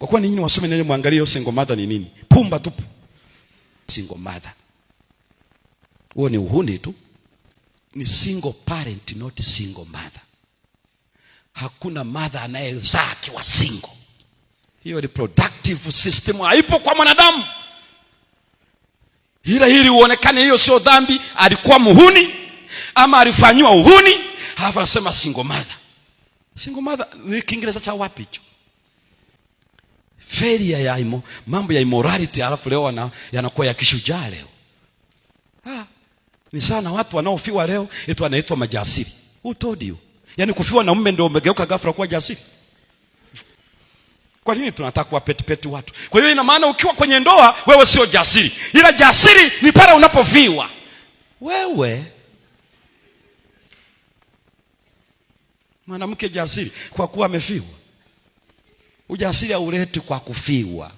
Kwa kuwa ninyi wasome nene muangalie single mother ni nini. Pumba tupu. Single mother. Huo ni uhuni tu. Ni single parent, not single mother. Hakuna mother anayezaa akiwa single. Hiyo reproductive system haipo kwa mwanadamu. Hili uonekane hiyo sio dhambi, alikuwa muhuni ama alifanywa uhuni, halafu anasema single mother. Single mother ni Kiingereza cha wapi hicho? Failure ya mambo ya immorality, halafu leo yanakuwa ya kishujaa leo. Ni sana watu wanaofiwa leo eti wanaitwa majasiri. Who told you? Yaani kufiwa na mume ndio umegeuka ghafla kuwa jasiri. Kwa nini tunataka kuwa peti watu? Kwa hiyo ina maana ukiwa kwenye ndoa wewe sio jasiri. Ila jasiri ni pale unapofiwa. Wewe mwanamke jasiri kwa kuwa amefiwa. Ujasiri hauleti kwa kufiwa.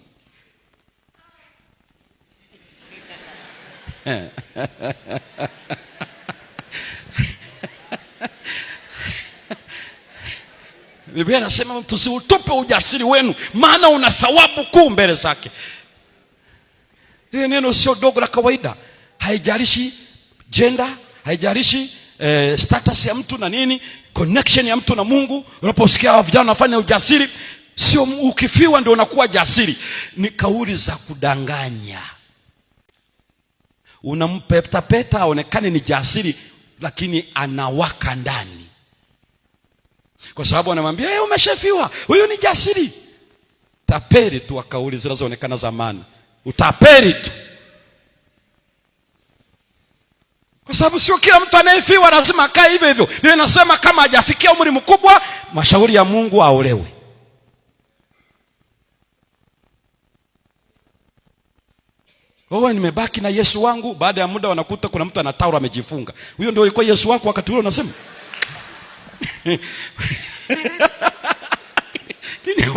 Biblia inasema tusiutupe ujasiri wenu, maana una thawabu kuu mbele zake. Hili neno sio dogo la kawaida. Haijalishi gender, haijalishi status ya mtu na nini, connection ya mtu na Mungu. Unaposikia vijana wanafanya ujasiri, sio ukifiwa ndio unakuwa jasiri. Ni kauli za kudanganya. Unampeta aonekane ni jasiri, lakini anawaka ndani. Kwa sababu anamwambia umeshafiwa, huyu ni jasiri. Tapeli tu wa kauli zinazoonekana zamani. Utapeli tu. Kwa sababu sio kila mtu anayefiwa lazima akae hivyo hivyo. Ndio inasema kama hajafikia umri mkubwa, mashauri ya Mungu aolewe. Wewe nimebaki na Yesu wangu, baada ya muda wanakuta kuna mtu ana tauro amejifunga. Huyo ndio yuko Yesu wako wakati ule unasema? Kini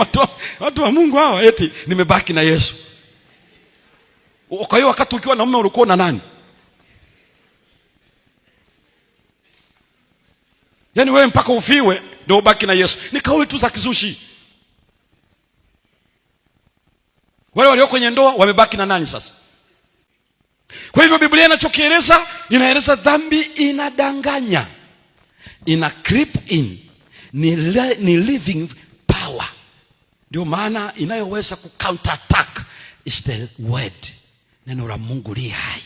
watu wa Mungu hawa eti nimebaki na Yesu. Kwa hiyo wakati ukiwa na mume ulikuwa na nani? Yaani wewe mpaka ufiwe ndio ubaki na Yesu. Ni kauli tu za kizushi. Wale walio kwenye ndoa wamebaki na nani sasa? Kwa hivyo Biblia inachokieleza, inaeleza dhambi inadanganya. Ina creep in. Ni living power. Ndio maana inayoweza ku counter attack is the word. Neno la Mungu li hai.